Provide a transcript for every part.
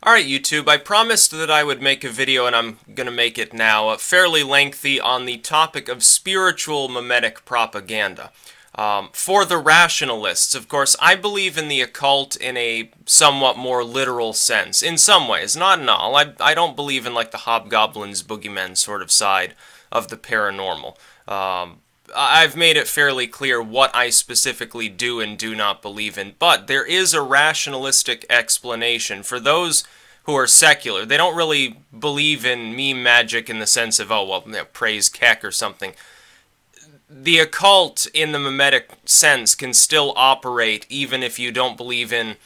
Alright YouTube, I promised that I would make a video and I'm gonna make it now, fairly lengthy on the topic of spiritual memetic propaganda. For the rationalists, of course, I believe in the occult in a somewhat more literal sense, in some ways, not in all. I don't believe in like the hobgoblins, boogeymen sort of side of the paranormal. I've made it fairly clear what I specifically do and do not believe in, but there is a rationalistic explanation for those who are secular. They don't really believe in meme magic in the sense of, oh, well, praise Keck or something. The occult, in the memetic sense, can still operate even if you don't believe in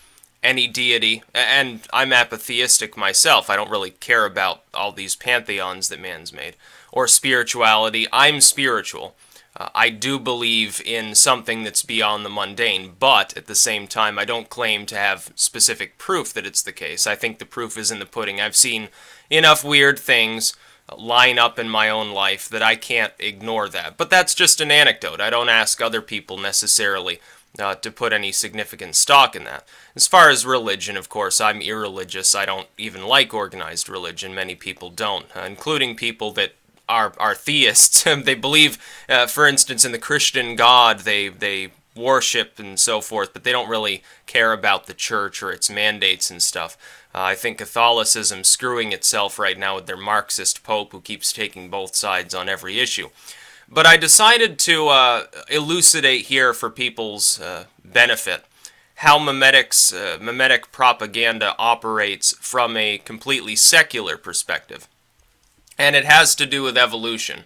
any deity, and I'm apatheistic myself. I don't really care about all these pantheons that man's made, or spirituality. I'm spiritual. I do believe in something that's beyond the mundane, but at the same time, I don't claim to have specific proof that it's the case. I think the proof is in the pudding. I've seen enough weird things line up in my own life that I can't ignore that. But that's just an anecdote. I don't ask other people necessarily to put any significant stock in that. As far as religion, of course, I'm irreligious. I don't even like organized religion. Many people don't, including people that are theists. They believe, for instance, in the Christian God. They worship and so forth, but they don't really care about the church or its mandates and stuff. I think Catholicism's screwing itself right now with their Marxist Pope who keeps taking both sides on every issue. But I decided to elucidate here for people's benefit how memetic propaganda operates from a completely secular perspective. And it has to do with evolution.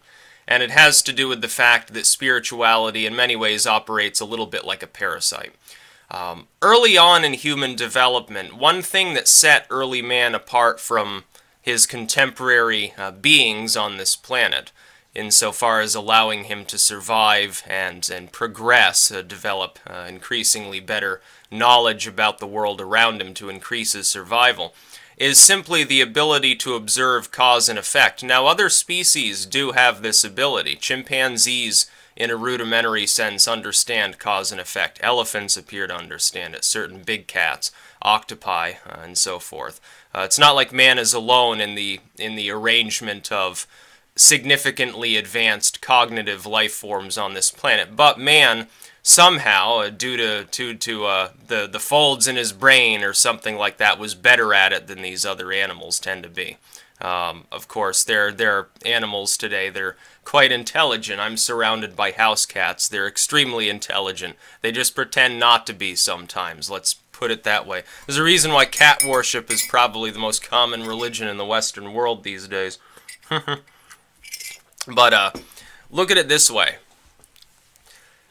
And it has to do with the fact that spirituality in many ways operates a little bit like a parasite. Early on in human development, one thing that set early man apart from his contemporary beings on this planet, insofar as allowing him to survive and progress, develop increasingly better knowledge about the world around him to increase his survival, is simply the ability to observe cause and effect. Now, other species do have this ability. Chimpanzees, in a rudimentary sense, understand cause and effect. Elephants appear to understand it. Certain big cats, octopi, and so forth. It's not like man is alone in the arrangement of significantly advanced cognitive life forms on this planet, but man somehow, due to the folds in his brain or something like that, was better at it than these other animals tend to be. Of course, there are animals today, they're quite intelligent. I'm surrounded by house cats. They're extremely intelligent. They just pretend not to be sometimes, let's put it that way. There's a reason why cat worship is probably the most common religion in the Western world these days. But look at it this way.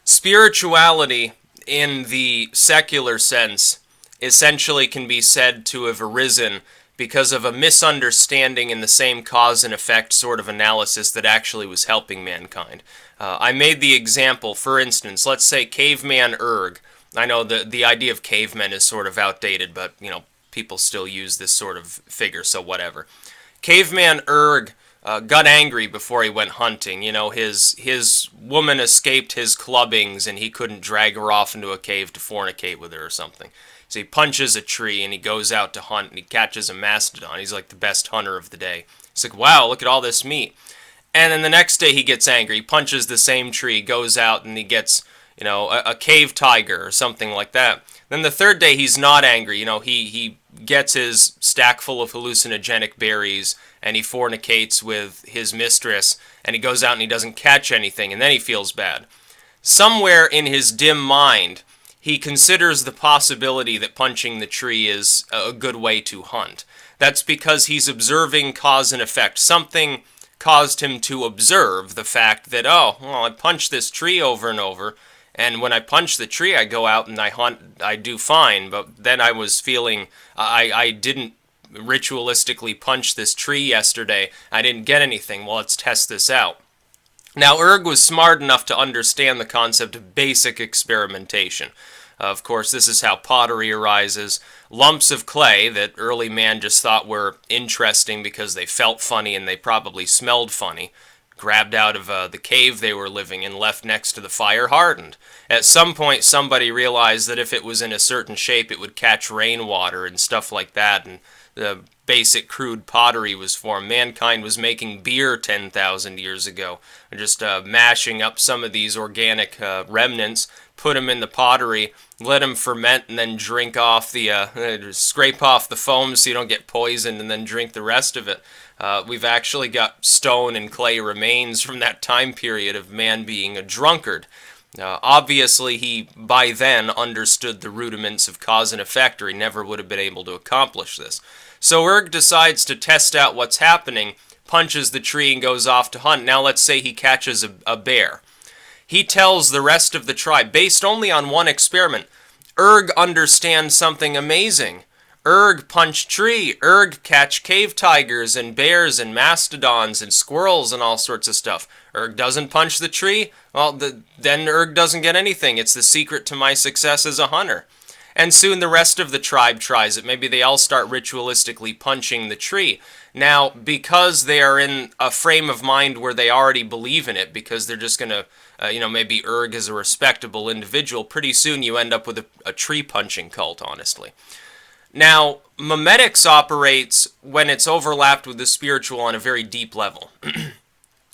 Spirituality, in the secular sense, essentially can be said to have arisen because of a misunderstanding in the same cause and effect sort of analysis that actually was helping mankind. I made the example, for instance, let's say caveman Erg. I know the idea of cavemen is sort of outdated, but, you know, people still use this sort of figure, so whatever. Caveman Erg got angry before he went hunting. You know, his woman escaped his clubbings and he couldn't drag her off into a cave to fornicate with her or something. So he punches a tree and he goes out to hunt and he catches a mastodon. He's like the best hunter of the day. He's like, wow, look at all this meat. And then the next day he gets angry. He punches the same tree, goes out and he gets, you know, a cave tiger or something like that. Then the third day he's not angry. You know, he gets his stack full of hallucinogenic berries and he fornicates with his mistress and he goes out and he doesn't catch anything and then he feels bad. Somewhere in his dim mind, he considers the possibility that punching the tree is a good way to hunt. That's because he's observing cause and effect. Something caused him to observe the fact that, oh, well, I punched this tree over and over, and when I punch the tree, I go out and I hunt, I do fine, but then I was feeling, I didn't ritualistically punch this tree yesterday, I didn't get anything. Well, let's test this out. Now, Erg was smart enough to understand the concept of basic experimentation. Of course, this is how pottery arises. Lumps of clay that early man just thought were interesting because they felt funny and they probably smelled funny. grabbed out of the cave they were living in, left next to the fire, hardened. At some point, somebody realized that if it was in a certain shape, it would catch rainwater and stuff like that, and the basic crude pottery was formed. Mankind was making beer 10,000 years ago, just mashing up some of these organic remnants, put them in the pottery, let them ferment, and then drink off the, scrape off the foam so you don't get poisoned, and then drink the rest of it. We've actually got stone and clay remains from that time period of man being a drunkard. Obviously, he by then understood the rudiments of cause and effect, or he never would have been able to accomplish this. So Erg decides to test out what's happening, punches the tree, and goes off to hunt. Now let's say he catches a bear. He tells the rest of the tribe, based only on one experiment, Erg understands something amazing. Erg punch tree, Erg catch cave tigers and bears and mastodons and squirrels and all sorts of stuff. Erg doesn't punch the tree, well, then Erg doesn't get anything. It's the secret to my success as a hunter. And soon the rest of the tribe tries it. Maybe they all start ritualistically punching the tree. Now, because they are in a frame of mind where they already believe in it, because they're just going to, maybe Erg is a respectable individual, pretty soon you end up with a tree-punching cult, honestly. Now, Mimetics operates when it's overlapped with the spiritual on a very deep level.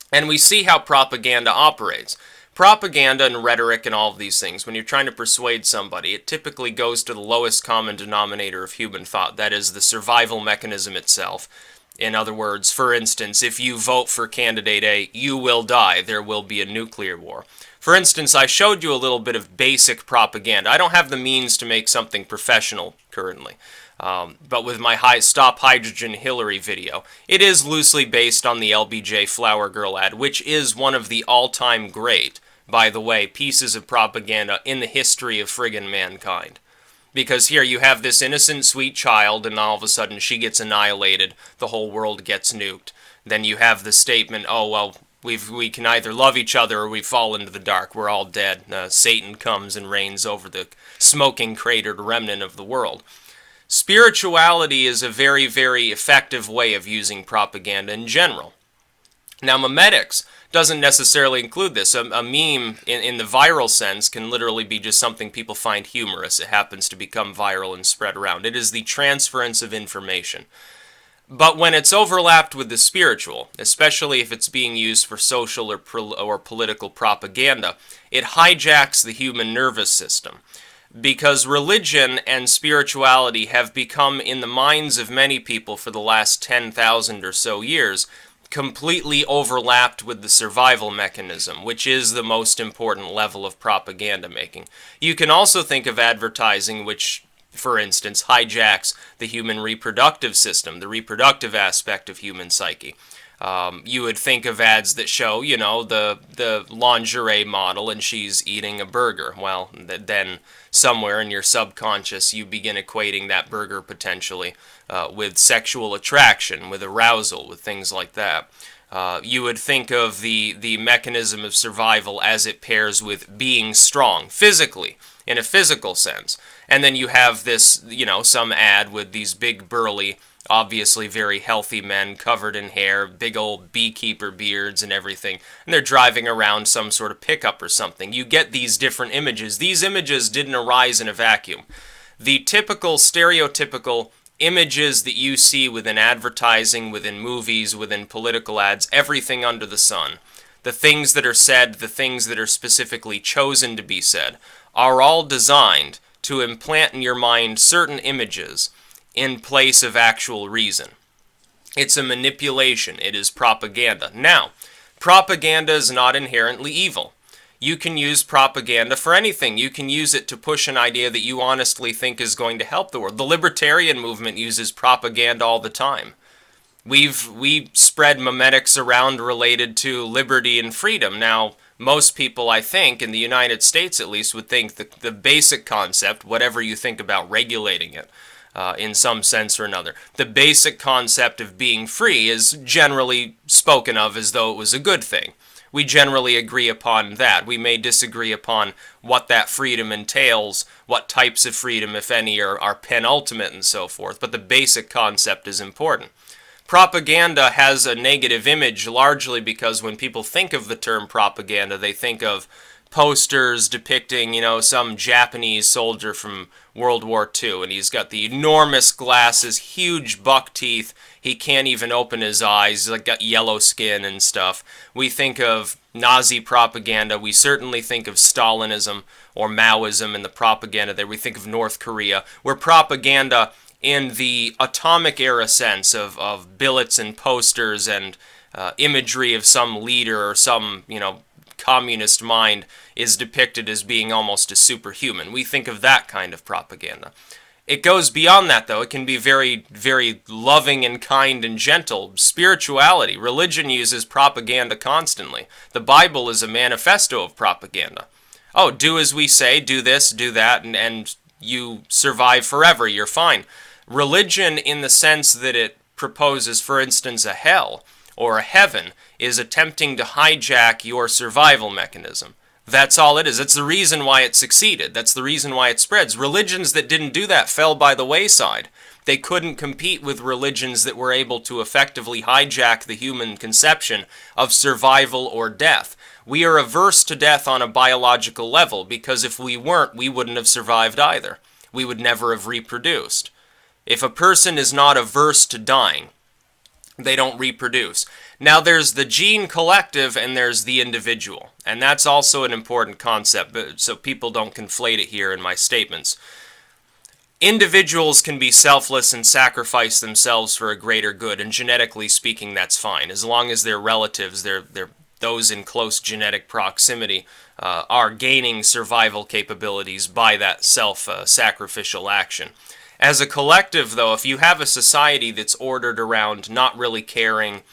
And we see how propaganda operates. Propaganda and rhetoric and all of these things, when you're trying to persuade somebody, it typically goes to the lowest common denominator of human thought, that is the survival mechanism itself. In other words, for instance, if you vote for candidate A, you will die. There will be a nuclear war. For instance, I showed you a little bit of basic propaganda. I don't have the means to make something professional currently. But with my Stop Hydrogen Hillary video, it is loosely based on the LBJ Flower Girl ad, which is one of the all-time great, by the way, pieces of propaganda in the history of friggin' mankind. Because here you have this innocent, sweet child, and all of a sudden she gets annihilated, the whole world gets nuked. Then you have the statement, oh, well, we can either love each other or we fall into the dark, we're all dead. Satan comes and reigns over the smoking cratered remnant of the world. Spirituality is a very, very effective way of using propaganda in general. Now, Mimetics doesn't necessarily include this. A meme, in the viral sense, can literally be just something people find humorous. It happens to become viral and spread around. It is the transference of information. But when it's overlapped with the spiritual, especially if it's being used for social or political propaganda, it hijacks the human nervous system. Because religion and spirituality have become, in the minds of many people for the last 10,000 or so years, completely overlapped with the survival mechanism, which is the most important level of propaganda making. You can also think of advertising, which, for instance, hijacks the human reproductive system, the reproductive aspect of human psyche. You would think of ads that show, the lingerie model and she's eating a burger. Well, then somewhere in your subconscious you begin equating that burger potentially with sexual attraction, with arousal, with things like that. You would think of the mechanism of survival as it pairs with being strong, physically, in a physical sense. And then you have this, some ad with these big burly, obviously very healthy men covered in hair, big old beekeeper beards and everything, and they're driving around some sort of pickup or something. You get these different images. These images didn't arise in a vacuum. The typical, stereotypical images that you see within advertising, within movies, within political ads, everything under the sun, the things that are said, the things that are specifically chosen to be said, are all designed to implant in your mind certain images in place of actual reason. It's a manipulation. It is propaganda. Now, propaganda is not inherently evil. You can use propaganda for anything. You can use it to push an idea that you honestly think is going to help the world. The libertarian movement uses propaganda all the time. We spread memetics around related to liberty and freedom. Now, most people, I think, in the United States at least, would think that the basic concept, whatever you think about regulating it, in some sense or another, the basic concept of being free is generally spoken of as though it was a good thing. We generally agree upon that. We may disagree upon what that freedom entails, what types of freedom, if any, are penultimate and so forth, but the basic concept is important. Propaganda has a negative image largely because when people think of the term propaganda, they think of posters depicting, some Japanese soldier from World War II, and he's got the enormous glasses, huge buck teeth. He can't even open his eyes. He's like got yellow skin and stuff. We think of Nazi propaganda. We certainly think of Stalinism or Maoism and the propaganda there. We think of North Korea, where propaganda in the atomic era sense of billets and posters and imagery of some leader or some, communist mind is depicted as being almost as superhuman. We think of that kind of propaganda. It goes beyond that, though. It can be very, very loving and kind and gentle. Spirituality, religion uses propaganda constantly. The Bible is a manifesto of propaganda. Oh, do as we say, do this, do that, and you survive forever, you're fine. Religion, in the sense that it proposes, for instance, a hell or a heaven, is attempting to hijack your survival mechanism. That's all it is. That's the reason why it succeeded. That's the reason why it spreads. Religions that didn't do that fell by the wayside. They couldn't compete with religions that were able to effectively hijack the human conception of survival or death. We are averse to death on a biological level because if we weren't, we wouldn't have survived either. We would never have reproduced. If a person is not averse to dying, they don't reproduce. Now there's the gene collective and there's the individual, and that's also an important concept, so people don't conflate it here in my statements. Individuals can be selfless and sacrifice themselves for a greater good, and genetically speaking, that's fine. As long as their relatives, they're those in close genetic proximity, are gaining survival capabilities by that self-sacrificial action. As a collective, though, if you have a society that's ordered around not really caring,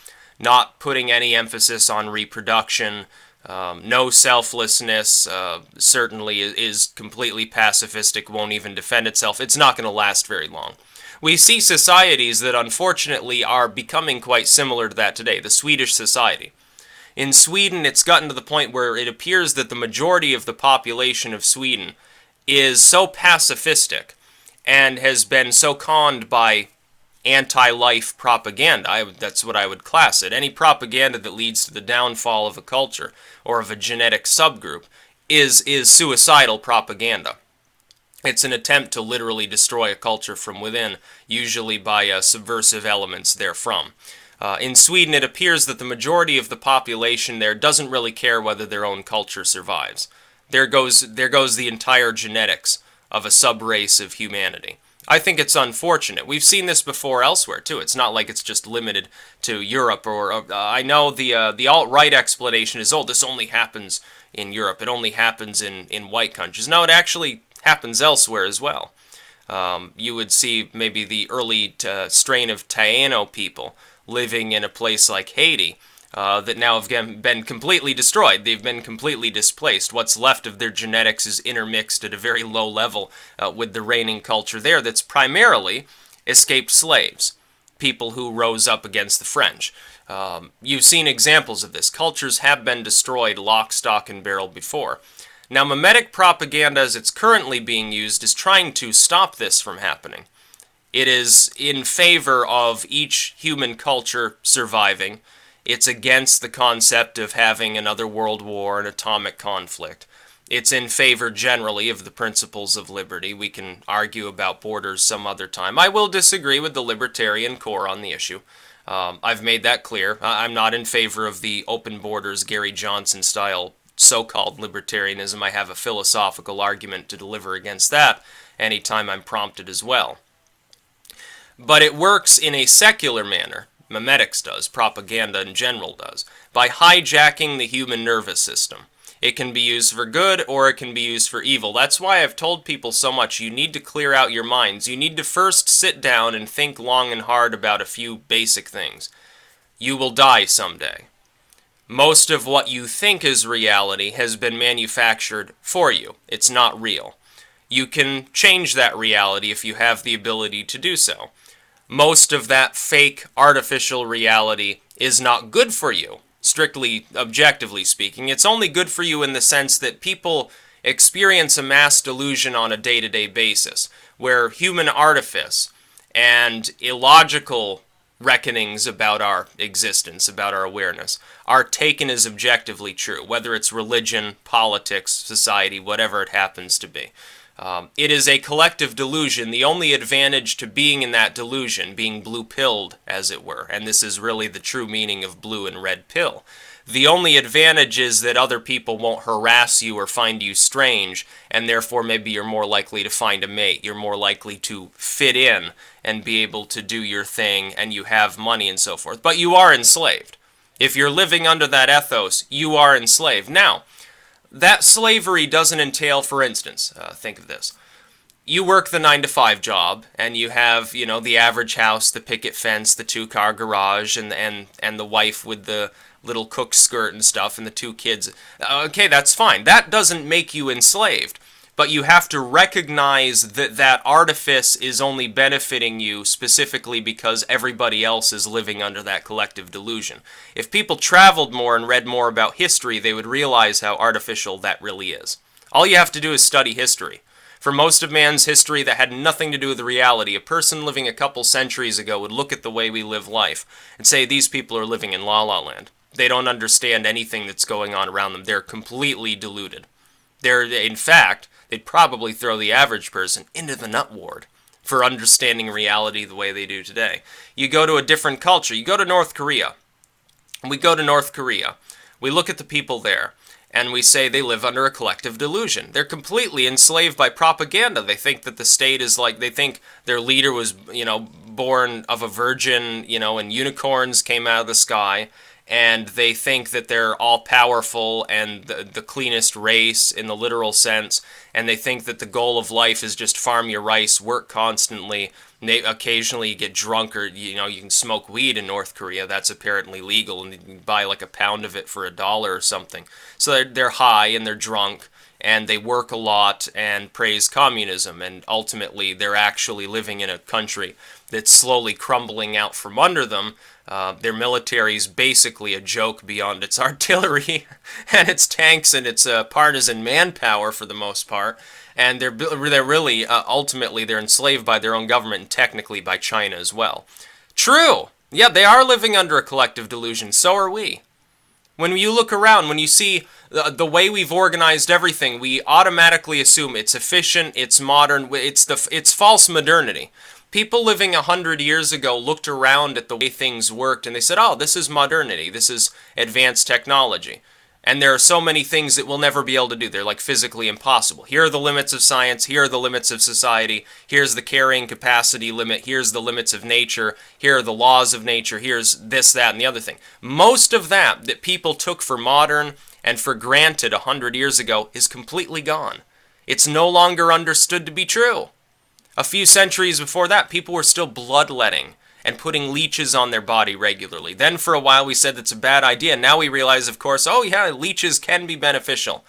not putting any emphasis on reproduction, no selflessness, certainly is completely pacifistic, won't even defend itself, it's not going to last very long. We see societies that unfortunately are becoming quite similar to that today, the Swedish society. In Sweden, it's gotten to the point where it appears that the majority of the population of Sweden is so pacifistic and has been so conned by anti-life propaganda, that's what I would class it. Any propaganda that leads to the downfall of a culture or of a genetic subgroup is suicidal propaganda. It's an attempt to literally destroy a culture from within, usually by subversive elements therefrom. In Sweden, it appears that the majority of the population there doesn't really care whether their own culture survives. There goes the entire genetics of a sub-race of humanity. I think it's unfortunate. We've seen this before elsewhere, too. It's not like it's just limited to Europe, or I know the alt-right explanation is, oh, this only happens in Europe. It only happens in white countries. No, it actually happens elsewhere as well. You would see maybe the early strain of Taino people living in a place like Haiti, that now have been completely destroyed. They've been completely displaced. What's left of their genetics is intermixed at a very low level with the reigning culture there that's primarily escaped slaves, people who rose up against the French. You've seen examples of this. Cultures have been destroyed lock, stock, and barrel before. Now, Memetic propaganda, as it's currently being used, is trying to stop this from happening. It is in favor of each human culture surviving. It's against the concept of having another world war, an atomic conflict. It's in favor generally of the principles of liberty. We can argue about borders some other time. I will disagree with the libertarian core on the issue. I've made that clear. I'm not in favor of the open borders, Gary Johnson style so-called libertarianism. I have a philosophical argument to deliver against that anytime I'm prompted as well. But it works in a secular manner. Mimetics does, propaganda in general does, by hijacking the human nervous system. It can be used for good or it can be used for evil. That's why I've told people so much, you need to clear out your minds. You need to first sit down and think long and hard about a few basic things. You will die someday. Most of what you think is reality has been manufactured for you. It's not real. You can change that reality if you have the ability to do so. Most of that fake, artificial reality is not good for you, strictly objectively speaking. It's only good for you in the sense that people experience a mass delusion on a day-to-day basis, where human artifice and illogical reckonings about our existence, about our awareness, are taken as objectively true, whether it's religion, politics, society, whatever it happens to be. It is a collective delusion. The only advantage to being in that delusion, being blue-pilled, as it were, and this is really the true meaning of blue and red pill, the only advantage is that other people won't harass you or find you strange, and therefore maybe you're more likely to find a mate. You're more likely to fit in and be able to do your thing, and you have money and so forth. But you are enslaved. If you're living under that ethos, you are enslaved. Now, that slavery doesn't entail, for instance, think of this. You work the 9-to-5 job, and you have, you know, the average house, the picket fence, the 2-car garage, and the wife with the little cook skirt and stuff, and the 2 kids. Okay, that's fine. That doesn't make you enslaved. But you have to recognize that that artifice is only benefiting you specifically because everybody else is living under that collective delusion. If people traveled more and read more about history, they would realize how artificial that really is. All you have to do is study history. For most of man's history, that had nothing to do with the reality. A person living a couple centuries ago would look at the way we live life and say, these people are living in La La Land. They don't understand anything that's going on around them. They're completely deluded. In fact, they'd probably throw the average person into the nut ward for understanding reality the way they do today. You go to a different culture. You go to North Korea. We go to North Korea. We look at the people there, and we say they live under a collective delusion. They're completely enslaved by propaganda. They think that the state is like, they think their leader was, you know, born of a virgin, you know, and unicorns came out of the sky. And they think that they're all-powerful and the cleanest race in the literal sense, and they think that the goal of life is just farm your rice, work constantly, occasionally get drunk, or, you know, you can smoke weed in North Korea. That's apparently legal, and you can buy like a pound of it for $1 or something. So they're high and they're drunk, and they work a lot and praise communism, and ultimately they're actually living in a country that's slowly crumbling out from under them. Their military is basically a joke beyond its artillery and its tanks and its partisan manpower for the most part. And they're really, ultimately, they're enslaved by their own government and technically by China as well. True. Yeah, they are living under a collective delusion. So are we. When you look around, when you see the way we've organized everything, we automatically assume it's efficient, it's modern, it's false modernity. People living 100 years ago looked around at the way things worked and they said, oh, this is modernity, this is advanced technology. And there are so many things that we'll never be able to do. They're like physically impossible. Here are the limits of science, here are the limits of society, here's the carrying capacity limit, here's the limits of nature, here are the laws of nature, here's this, that, and the other thing. Most of that people took for modern and for granted 100 years ago is completely gone. It's no longer understood to be true. A few centuries before that, people were still bloodletting and putting leeches on their body regularly. Then for a while we said that's a bad idea. Now we realize, of course, oh yeah, leeches can be beneficial.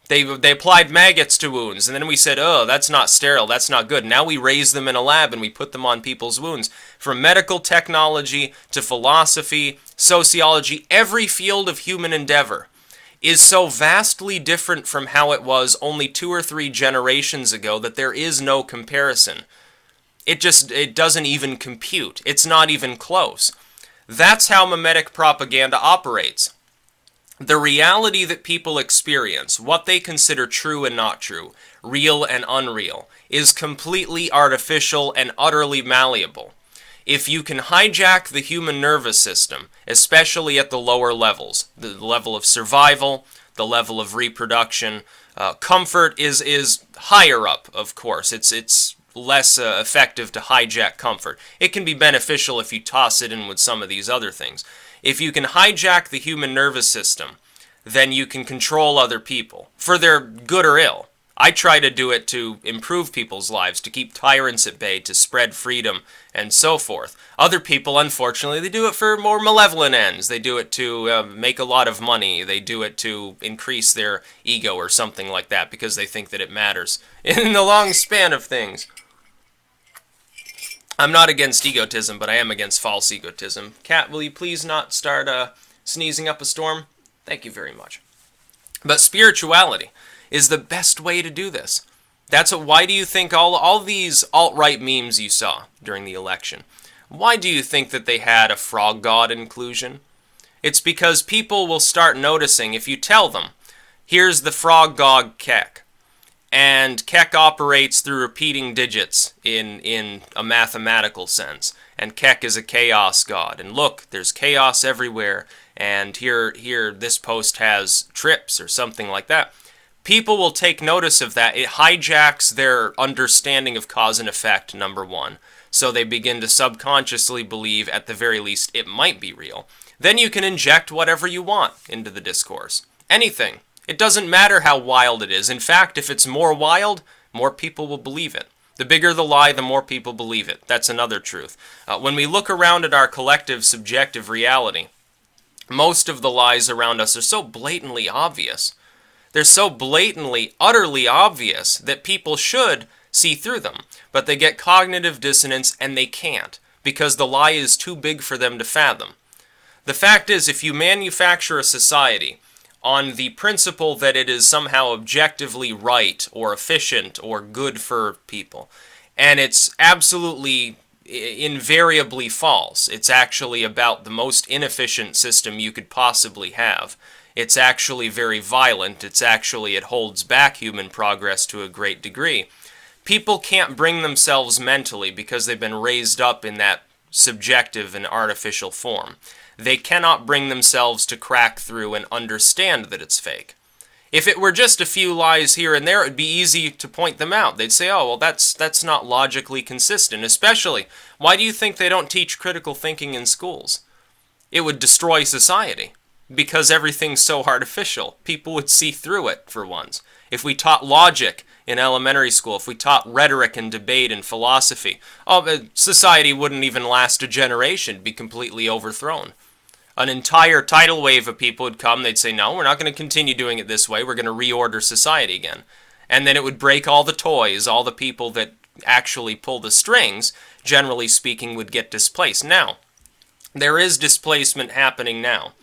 They applied maggots to wounds, and then we said, oh, that's not sterile, that's not good. Now we raise them in a lab and we put them on people's wounds. From medical technology to philosophy, sociology, every field of human endeavor is so vastly different from how it was only 2 or 3 generations ago that there is no comparison. It doesn't even compute. It's not even close. That's how Memetic propaganda operates. The reality that people experience, what they consider true and not true, real and unreal, is completely artificial and utterly malleable. If you can hijack the human nervous system, especially at the lower levels, the level of survival, the level of reproduction, comfort is higher up, of course. It's less effective to hijack comfort. It can be beneficial if you toss it in with some of these other things. If you can hijack the human nervous system, then you can control other people, for their good or ill. I try to do it to improve people's lives, to keep tyrants at bay, to spread freedom, and so forth. Other people, unfortunately, they do it for more malevolent ends. They do it to make a lot of money. They do it to increase their ego or something like that, because they think that it matters in the long span of things. I'm not against egotism, but I am against false egotism. Cat, will you please not start sneezing up a storm? Thank you very much. But spirituality is the best way to do this. Why do you think all these alt-right memes you saw during the election? Why do you think that they had a frog god inclusion? It's because people will start noticing if you tell them, here's the frog god Kek, and Kek operates through repeating digits in a mathematical sense, and Kek is a chaos god, and look, there's chaos everywhere, and here this post has trips or something like that. People will take notice of that. It hijacks their understanding of cause and effect, number one. So they begin to subconsciously believe, at the very least, it might be real. Then you can inject whatever you want into the discourse. Anything. It doesn't matter how wild it is. In fact, if it's more wild, more people will believe it. The bigger the lie, the more people believe it. That's another truth. When we look around at our collective subjective reality, most of the lies around us are so blatantly obvious. They're so blatantly, utterly obvious that people should see through them. But they get cognitive dissonance and they can't, because the lie is too big for them to fathom. The fact is, if you manufacture a society on the principle that it is somehow objectively right or efficient or good for people, and it's absolutely invariably false, it's actually about the most inefficient system you could possibly have. It's actually very violent. It holds back human progress to a great degree. People can't bring themselves mentally, because they've been raised up in that subjective and artificial form. They cannot bring themselves to crack through and understand that it's fake. If it were just a few lies here and there, it would be easy to point them out. They'd say, oh, well, that's not logically consistent. Especially, why do you think they don't teach critical thinking in schools? It would destroy society. Because everything's so artificial. People would see through it, for once. If we taught logic in elementary school, if we taught rhetoric and debate and philosophy, society wouldn't even last a generation, it'd be completely overthrown. An entire tidal wave of people would come, they'd say, no, we're not going to continue doing it this way, we're going to reorder society again. And then it would break all the toys, all the people that actually pull the strings, generally speaking, would get displaced. Now, there is displacement happening now.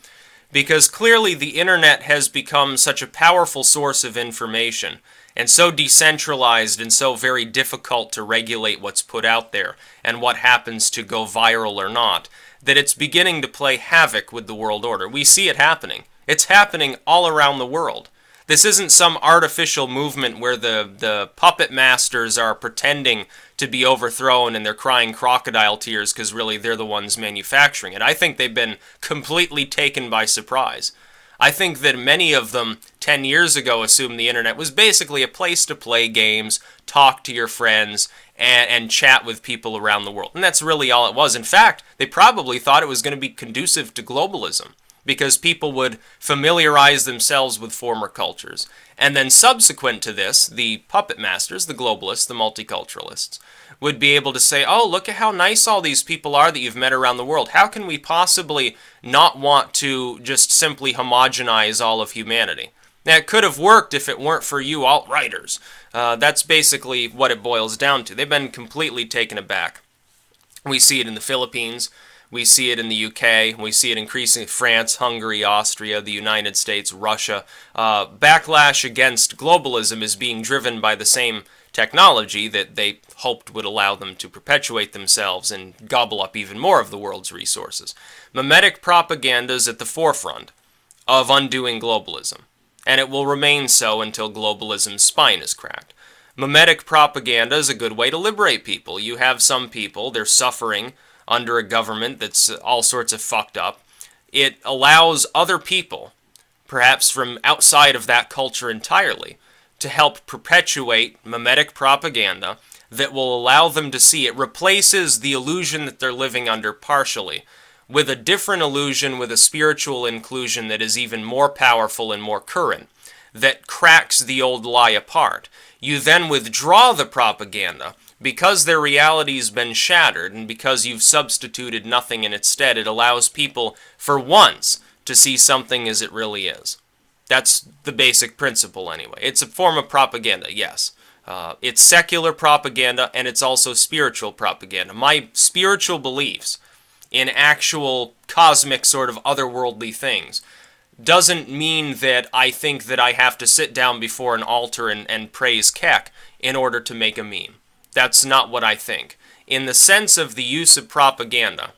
Because clearly the internet has become such a powerful source of information, and so decentralized and so very difficult to regulate what's put out there and what happens to go viral or not, that it's beginning to play havoc with the world order. We see it happening. It's happening all around the world. This isn't some artificial movement where the puppet masters are pretending to be overthrown and they're crying crocodile tears because really they're the ones manufacturing it. I think they've been completely taken by surprise. I think that many of them 10 years ago assumed the internet was basically a place to play games, talk to your friends, and chat with people around the world. And that's really all it was. In fact, they probably thought it was going to be conducive to globalism, because people would familiarize themselves with former cultures. And then subsequent to this, the puppet masters, the globalists, the multiculturalists, would be able to say, oh, look at how nice all these people are that you've met around the world. How can we possibly not want to just simply homogenize all of humanity? Now, it could have worked if it weren't for you alt-righters. That's basically what it boils down to. They've been completely taken aback. We see it in the Philippines. We see it in the UK, we see it increasingly in France, Hungary, Austria, the United States, Russia. Backlash against globalism is being driven by the same technology that they hoped would allow them to perpetuate themselves and gobble up even more of the world's resources. Memetic propaganda is at the forefront of undoing globalism, and it will remain so until globalism's spine is cracked. Memetic propaganda is a good way to liberate people. You have some people, they're suffering under a government that's all sorts of fucked up. It allows other people, perhaps from outside of that culture entirely, to help perpetuate memetic propaganda that will allow them to see. It replaces the illusion that they're living under partially with a different illusion, with a spiritual inclusion that is even more powerful and more current, that cracks the old lie apart. You then withdraw the propaganda. Because their reality's been shattered, and because you've substituted nothing in its stead, it allows people, for once, to see something as it really is. That's the basic principle, anyway. It's a form of propaganda, yes. It's secular propaganda, and it's also spiritual propaganda. My spiritual beliefs in actual cosmic sort of otherworldly things doesn't mean that I think that I have to sit down before an altar and praise Kek in order to make a meme. That's not what I think. in the sense of the use of propaganda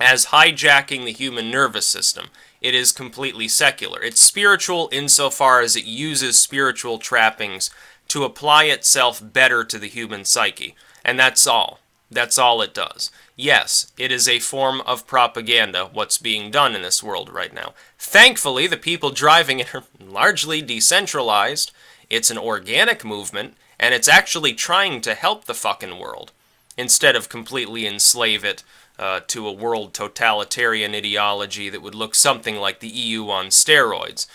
as hijacking the human nervous system, it is completely secular. It's spiritual insofar as it uses spiritual trappings to apply itself better to the human psyche. And that's all. That's all it does. Yes, it is a form of propaganda, what's being done in this world right now. Thankfully, the people driving it are largely decentralized. It's an organic movement, and it's actually trying to help the fucking world, instead of completely enslave it to a world totalitarian ideology that would look something like the EU on steroids.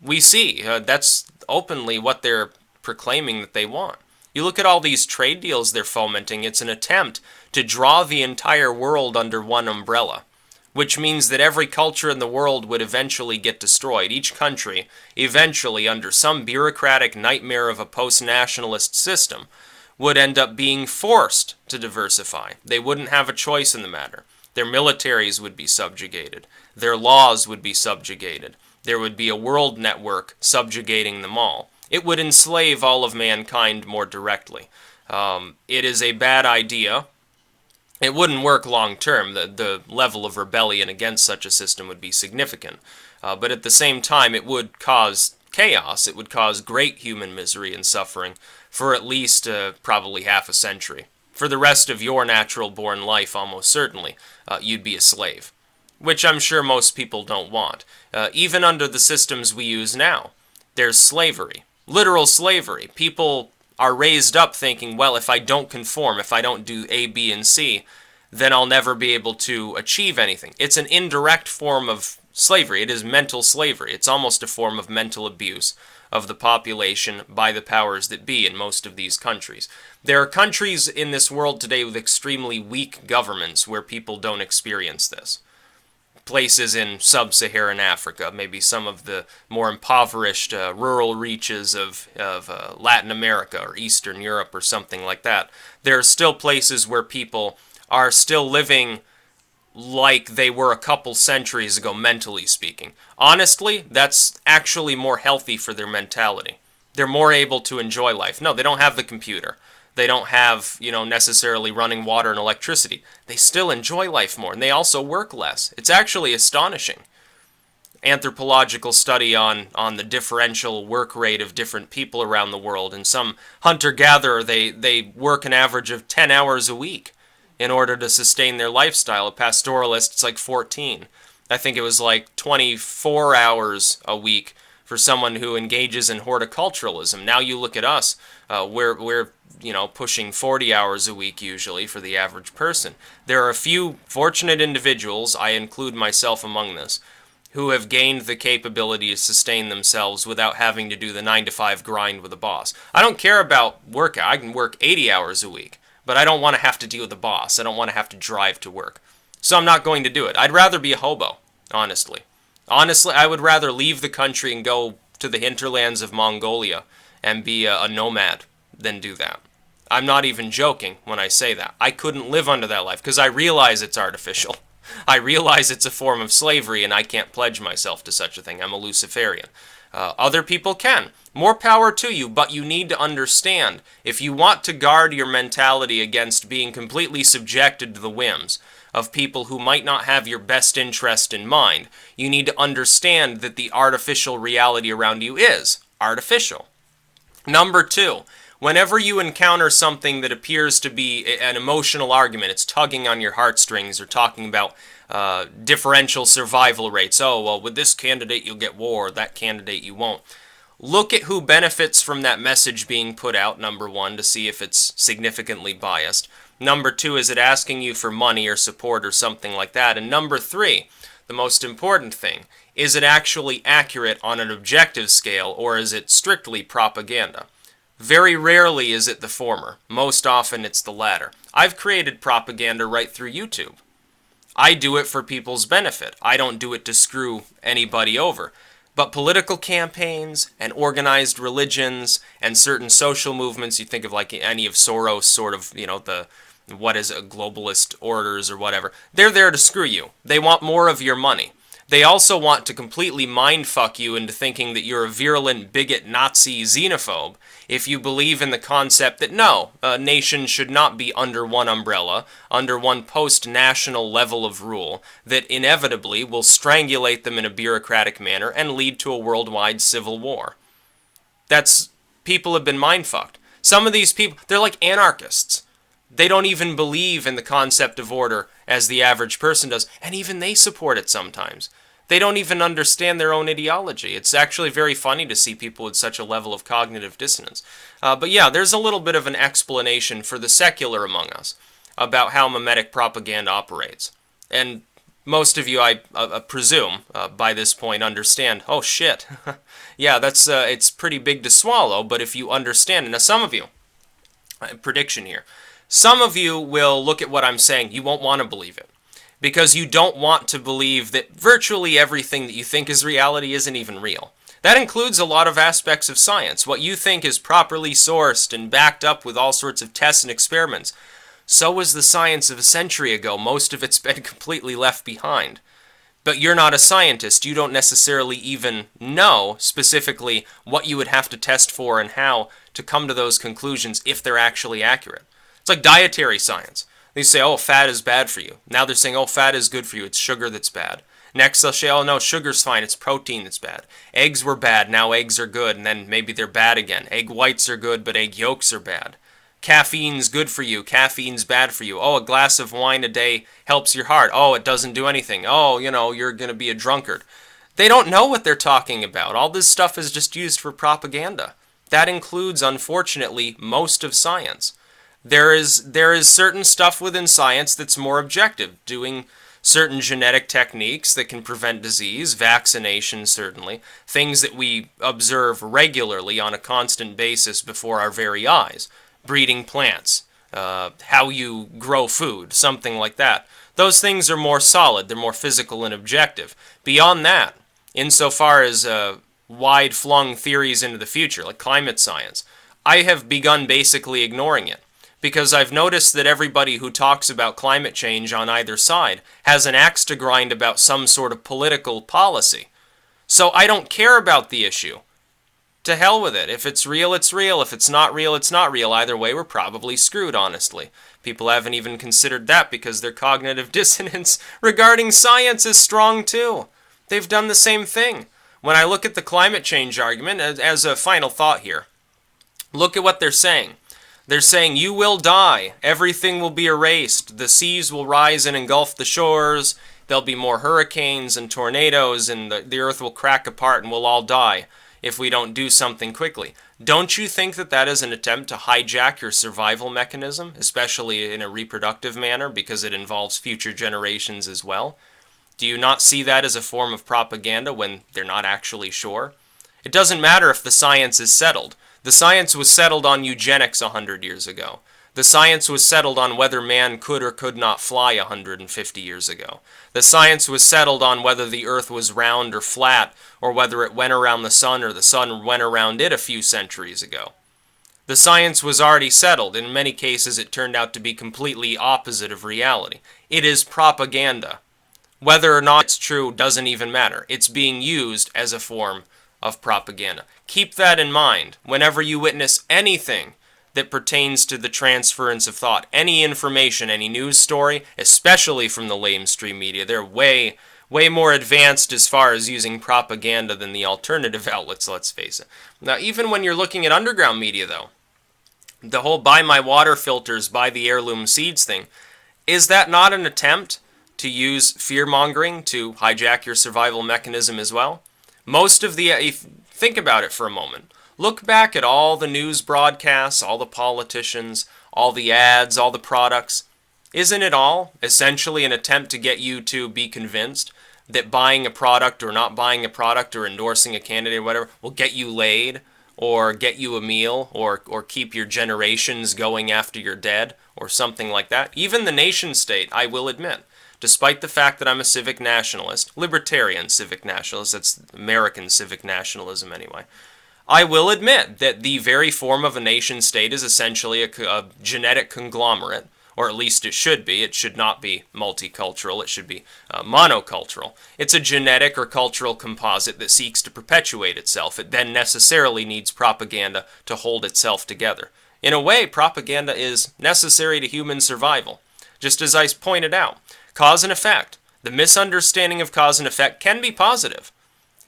We see that's openly what they're proclaiming that they want. You look at all these trade deals they're fomenting, it's an attempt to draw the entire world under one umbrella, which means that every culture in the world would eventually get destroyed. Each country, eventually, under some bureaucratic nightmare of a post-nationalist system, would end up being forced to diversify. They wouldn't have a choice in the matter. Their militaries would be subjugated. Their laws would be subjugated. There would be a world network subjugating them all. It would enslave all of mankind more directly. It is a bad idea. It wouldn't work long term. The level of rebellion against such a system would be significant. But at the same time, it would cause chaos. It would cause great human misery and suffering for at least probably half a century. For the rest of your natural-born life, almost certainly, you'd be a slave, which I'm sure most people don't want. Even under the systems we use now, there's slavery. Literal slavery. People are raised up thinking, well, if I don't conform, if I don't do A, B, and C, then I'll never be able to achieve anything. It's an indirect form of slavery. It is mental slavery. It's almost a form of mental abuse of the population by the powers that be in most of these countries. There are countries in this world today with extremely weak governments where people don't experience this. Places in sub-Saharan Africa, maybe some of the more impoverished rural reaches of Latin America or Eastern Europe or something like that. There are still places where people are still living like they were a couple centuries ago, mentally speaking. Honestly, that's actually more healthy for their mentality. They're more able to enjoy life. No, they don't have the computer. They don't have, necessarily running water and electricity. They still enjoy life more, and they also work less. It's actually astonishing. Anthropological study on the differential work rate of different people around the world. And some hunter-gatherer, they work an average of 10 hours a week in order to sustain their lifestyle. A pastoralist, it's like 14. I think it was like 24 hours a week for someone who engages in horticulturalism. Now you look at us, we're pushing 40 hours a week usually for the average person. There are a few fortunate individuals, I include myself among this, who have gained the capability to sustain themselves without having to do the 9-to-5 grind with a boss. I don't care about work. I can work 80 hours a week, but I don't want to have to deal with the boss. I don't want to have to drive to work. So I'm not going to do it. I'd rather be a hobo, honestly. Honestly, I would rather leave the country and go to the hinterlands of Mongolia and be a nomad than do that. I'm not even joking when I say that. I couldn't live under that life because I realize it's artificial. I realize it's a form of slavery and I can't pledge myself to such a thing. I'm a Luciferian. Other people can. More power to you, but you need to understand, if you want to guard your mentality against being completely subjected to the whims of people who might not have your best interest in mind, you need to understand that the artificial reality around you is artificial. Number 2, whenever you encounter something that appears to be an emotional argument, it's tugging on your heartstrings or talking about differential survival rates. Oh, well, with this candidate you'll get war, that candidate you won't. Look at who benefits from that message being put out, number 1, to see if it's significantly biased. Number 2, is it asking you for money or support or something like that? And number 3, the most important thing, is it actually accurate on an objective scale, or is it strictly propaganda? Very rarely is it the former. Most often it's the latter. I've created propaganda right through YouTube. I do it for people's benefit. I don't do it to screw anybody over. But political campaigns and organized religions and certain social movements, you think of like any of Soros, sort of, globalist orders or whatever, they're there to screw you. They want more of your money. They also want to completely mindfuck you into thinking that you're a virulent bigot, Nazi, xenophobe if you believe in the concept that no, a nation should not be under one umbrella, under one post-national level of rule that inevitably will strangulate them in a bureaucratic manner and lead to a worldwide civil war. People have been mindfucked. Some of these people, they're like anarchists. They don't even believe in the concept of order as the average person does, and even they support it sometimes. They don't even understand their own ideology. It's actually very funny to see people with such a level of cognitive dissonance. But yeah, there's a little bit of an explanation for the secular among us about how memetic propaganda operates. And most of you, I presume, by this point understand, oh shit, yeah, it's pretty big to swallow, but if you understand, and now some of you, prediction here, some of you will look at what I'm saying, you won't want to believe it. Because you don't want to believe that virtually everything that you think is reality isn't even real. That includes a lot of aspects of science. What you think is properly sourced and backed up with all sorts of tests and experiments. So was the science of a century ago. Most of it's been completely left behind. But you're not a scientist. You don't necessarily even know specifically what you would have to test for and how to come to those conclusions if they're actually accurate. It's like dietary science. They say, oh, fat is bad for you. Now they're saying, oh, fat is good for you. It's sugar that's bad. Next they'll say, oh, no, sugar's fine. It's protein that's bad. Eggs were bad. Now eggs are good. And then maybe they're bad again. Egg whites are good, but egg yolks are bad. Caffeine's good for you. Caffeine's bad for you. Oh, a glass of wine a day helps your heart. Oh, it doesn't do anything. Oh, you're going to be a drunkard. They don't know what they're talking about. All this stuff is just used for propaganda. That includes, unfortunately, most of science. There is certain stuff within science that's more objective, doing certain genetic techniques that can prevent disease, vaccination certainly, things that we observe regularly on a constant basis before our very eyes, breeding plants, how you grow food, something like that. Those things are more solid, they're more physical and objective. Beyond that, insofar as wide-flung theories into the future, like climate science, I have begun basically ignoring it. Because I've noticed that everybody who talks about climate change on either side has an axe to grind about some sort of political policy. So I don't care about the issue. To hell with it. If it's real, it's real. If it's not real, it's not real. Either way, we're probably screwed, honestly. People haven't even considered that because their cognitive dissonance regarding science is strong too. They've done the same thing. When I look at the climate change argument, as a final thought here, look at what they're saying. They're saying you will die, everything will be erased, the seas will rise and engulf the shores, there'll be more hurricanes and tornadoes, and the earth will crack apart and we'll all die if we don't do something quickly. Don't you think that that is an attempt to hijack your survival mechanism, especially in a reproductive manner because it involves future generations as well? Do you not see that as a form of propaganda when they're not actually sure? It doesn't matter if the science is settled. The science was settled on eugenics 100 years ago. The science was settled on whether man could or could not fly 150 years ago. The science was settled on whether the earth was round or flat, or whether it went around the sun or the sun went around it a few centuries ago. The science was already settled. In many cases, it turned out to be completely opposite of reality. It is propaganda. Whether or not it's true doesn't even matter. It's being used as a form of propaganda. Keep that in mind whenever you witness anything that pertains to the transference of thought. Any information, any news story, especially from the lamestream media, they're way more advanced as far as using propaganda than the alternative outlets, let's face it. Now, even when you're looking at underground media, though, the whole buy my water filters, buy the heirloom seeds thing, is that not an attempt to use fear-mongering to hijack your survival mechanism as well? Most of the, think about it for a moment. Look back at all the news broadcasts, all the politicians, all the ads, all the products. Isn't it all essentially an attempt to get you to be convinced that buying a product or not buying a product or endorsing a candidate or whatever will get you laid or get you a meal or keep your generations going after you're dead or something like that? Even the nation state, I will admit, despite the fact that I'm a civic nationalist, libertarian civic nationalist, that's American civic nationalism anyway, I will admit that the very form of a nation state is essentially a genetic conglomerate or at least it should be. It should not be multicultural. It should be monocultural. It's a genetic or cultural composite that seeks to perpetuate itself. It then necessarily needs propaganda to hold itself together. In a way, propaganda is necessary to human survival. Just as I pointed out, cause and effect. The misunderstanding of cause and effect can be positive.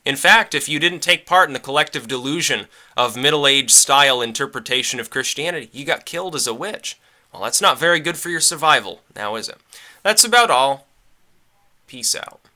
In fact, if you didn't take part in the collective delusion of Middle Age style interpretation of Christianity, you got killed as a witch. Well, that's not very good for your survival, now is it? That's about all. Peace out.